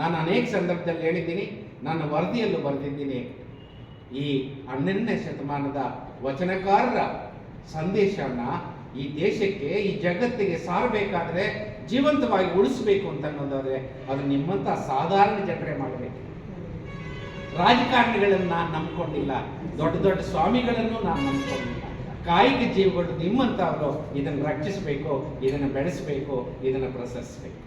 ನಾನು ಅನೇಕ ಸಂದರ್ಭದಲ್ಲಿ ಹೇಳಿದ್ದೀನಿ, ನನ್ನ ವರದಿಯಲ್ಲೂ ಬರೆದಿದ್ದೀನಿ. ಈ 12ನೇ ಶತಮಾನದ ವಚನಕಾರರ ಸಂದೇಶನ ಈ ದೇಶಕ್ಕೆ, ಈ ಜಗತ್ತಿಗೆ ಸಾರಬೇಕಾದ್ರೆ, ಜೀವಂತವಾಗಿ ಉಳಿಸ್ಬೇಕು ಅಂತ ಅನ್ನೋದಾದ್ರೆ ಅದು ನಿಮ್ಮಂಥ ಸಾಧಾರಣ ಜನರೇ ಮಾಡಬೇಕು. ರಾಜಕಾರಣಿಗಳನ್ನು ನಾನು ನಂಬ್ಕೊಂಡಿಲ್ಲ, ದೊಡ್ಡ ದೊಡ್ಡ ಸ್ವಾಮಿಗಳನ್ನು ನಾನು ನಂಬ್ಕೊಂಡಿಲ್ಲ. ಕಾಯಿಕ ಜೀವಿಗಳು ನಿಮ್ಮಂಥವರು ಇದನ್ನು ರಕ್ಷಿಸಬೇಕು, ಇದನ್ನು ಬೆಳೆಸಬೇಕು, ಇದನ್ನು ಪ್ರಶಸ್ತಿಸಬೇಕು.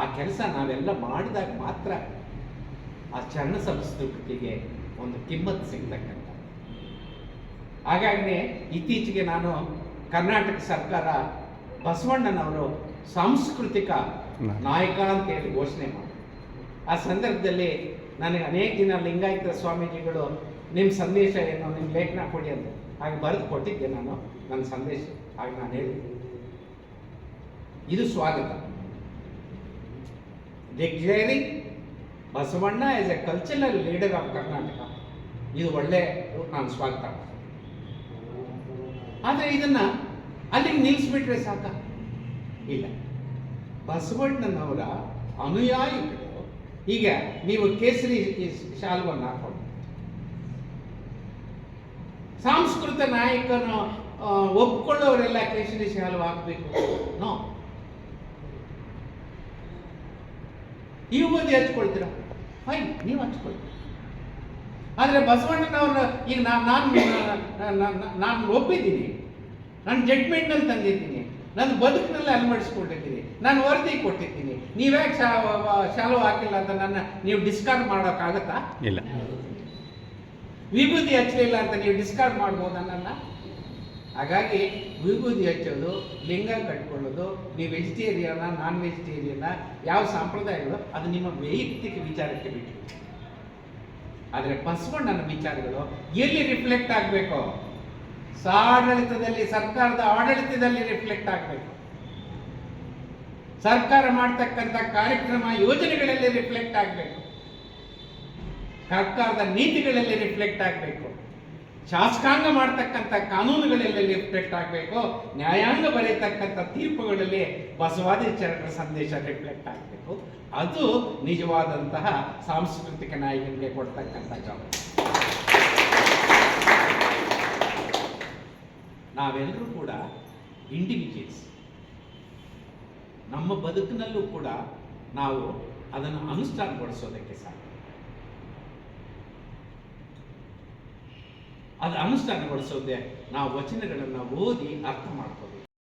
ಆ ಕೆಲಸ ನಾವೆಲ್ಲ ಮಾಡಿದಾಗ ಮಾತ್ರ ಆ ಚರಣ ಸಂಸ್ಕೃತಿಗೆ ಒಂದು ಕಿಮ್ಮತ್ತು ಸಿಗ್ತಕ್ಕಂಥ. ಹಾಗಾಗಿ ಇತ್ತೀಚೆಗೆ ನಾನು ಕರ್ನಾಟಕ ಸರ್ಕಾರ ಬಸವಣ್ಣನವರು ಸಾಂಸ್ಕೃತಿಕ ನಾಯಕ ಅಂತೇಳಿ ಘೋಷಣೆ ಮಾಡಿ, ಆ ಸಂದರ್ಭದಲ್ಲಿ ನನಗೆ ಅನೇಕ ದಿನ ಲಿಂಗಾಯತ ಸ್ವಾಮೀಜಿಗಳು ನಿಮ್ಮ ಸಂದೇಶ ಏನು, ನಿಮ್ಮ ಲೇಖನ ಕೊಡಿ ಅಂತ ಹಾಗೆ ಬರೆದು ಕೊಟ್ಟಿದ್ದೆ ನಾನು ನನ್ನ ಸಂದೇಶ. ಹಾಗೆ ನಾನು ಹೇಳಿದ್ದೆ, ಇದು ಸ್ವಾಗತ. Declaring Basavanna as A cultural leader of Karnataka, ಇದು ಒಳ್ಳೆ ನಾನು ಸ್ವಾಗತ. ಆದರೆ ಇದನ್ನ ಅಲ್ಲಿಗೆ ನಿಲ್ಲಿಸ್ಬಿಟ್ರೆ ಸಾಕ? ಇಲ್ಲ. ಬಸವಣ್ಣನವರ ಅನುಯಾಯಿಗಳು ಈಗ ನೀವು ಕೇಸರಿ ಶಾಲುವನ್ನು ಹಾಕೊಂಡು ಸಾಂಸ್ಕೃತ ನಾಯಕನ ಒಪ್ಕೊಳ್ಳೋರೆಲ್ಲ ಕೇಸರಿ ಶಾಲು ಹಾಕಬೇಕು? ನೋ. ನೀವು ಬಂದು ಹಚ್ಕೊಳ್ತೀರಾ? ಫೈನ್, ನೀವು ಹಚ್ಕೊಳ್ತೀರ. ಆದರೆ ಬಸವಣ್ಣನವ್ರ ಈಗ ನಾನು ಒಪ್ಪಿದ್ದೀನಿ, ನಾನು ಜಡ್ಮೆಂಟ್ನಲ್ಲಿ ತಂದಿದ್ದೀನಿ, ನನ್ನ ಬದುಕಿನಲ್ಲಿ ಅಳವಡಿಸ್ಕೊಂಡಿದ್ದೀನಿ, ನಾನು ವರದಿ ಕೊಟ್ಟಿದ್ದೀನಿ. ನೀವ್ಯಾಕೆ ಶಾಲು ಹಾಕಿಲ್ಲ ಅಂತ ನನ್ನ ನೀವು ಡಿಸ್ಕಾರ್ಡ್ ಮಾಡೋಕ್ಕಾಗತ್ತಾ? ಇಲ್ಲ. ವಿಭೂತಿ ಹಚ್ಚಲಿಲ್ಲ ಅಂತ ನೀವು ಡಿಸ್ಕಾರ್ಡ್ ಮಾಡ್ಬೋದಾ ನನ್ನ? ಹಾಗಾಗಿ ವಿಭೂತಿ ಹಚ್ಚೋದು, ಲಿಂಗ ಕಟ್ಕೊಳ್ಳೋದು, ನೀವು ವೆಜಿಟೇರಿಯನ್ನ ನಾನ್ ವೆಜಿಟೇರಿಯನ್ನ ಯಾವ ಸಂಪ್ರದಾಯಗಳು ಅದು ನಿಮ್ಮ ವೈಯಕ್ತಿಕ ವಿಚಾರಕ್ಕೆ ಬಿಟ್ಟು. ಆದರೆ ಬಸವಣ್ಣನ ವಿಚಾರಗಳು ಎಲ್ಲಿ ರಿಫ್ಲೆಕ್ಟ್ ಆಗಬೇಕು? ಆಡಳಿತದಲ್ಲಿ, ಸರ್ಕಾರದ ಆಡಳಿತದಲ್ಲಿ ರಿಫ್ಲೆಕ್ಟ್ ಆಗಬೇಕು. ಸರ್ಕಾರ ಮಾಡ್ತಕ್ಕಂಥ ಕಾರ್ಯಕ್ರಮ ಯೋಜನೆಗಳಲ್ಲಿ ರಿಫ್ಲೆಕ್ಟ್ ಆಗಬೇಕು. ಸರ್ಕಾರದ ನೀತಿಗಳಲ್ಲಿ ರಿಫ್ಲೆಕ್ಟ್ ಆಗಬೇಕು. ಶಾಸಕಾಂಗ ಮಾಡ್ತಕ್ಕಂಥ ಕಾನೂನುಗಳಲ್ಲಿ ರಿಫ್ಲೆಕ್ಟ್ ಆಗಬೇಕು. ನ್ಯಾಯಾಂಗ ಬರೆಯತಕ್ಕಂಥ ತೀರ್ಪುಗಳಲ್ಲಿ ಬಸವಾದಿ ಚರಣರ ಸಂದೇಶ ರಿಫ್ಲೆಕ್ಟ್ ಆಗಬೇಕು. ಅದು ನಿಜವಾದಂತಹ ಸಾಂಸ್ಕೃತಿಕ ನಾಯಕನಿಗೆ ಕೊಡ್ತಕ್ಕಂಥ ಜವಾಬ್ದಾರಿ. ನಾವೆಲ್ಲರೂ ಕೂಡ ಇಂಡಿವಿಜುವಲ್ಸ್. ನಮ್ಮ ಬದುಕಿನಲ್ಲೂ ಕೂಡ ನಾವು ಅದನ್ನು ಅನುಷ್ಠಾನಗೊಳಿಸೋದಕ್ಕೆ ಸಾಧ್ಯ. ಅದು ಅನುಷ್ಠಾನಗೊಳಿಸೋದೇ ನಾವು ವಚನಗಳನ್ನು ಓದಿ ಅರ್ಥ ಮಾಡ್ಕೋಬೇಕು.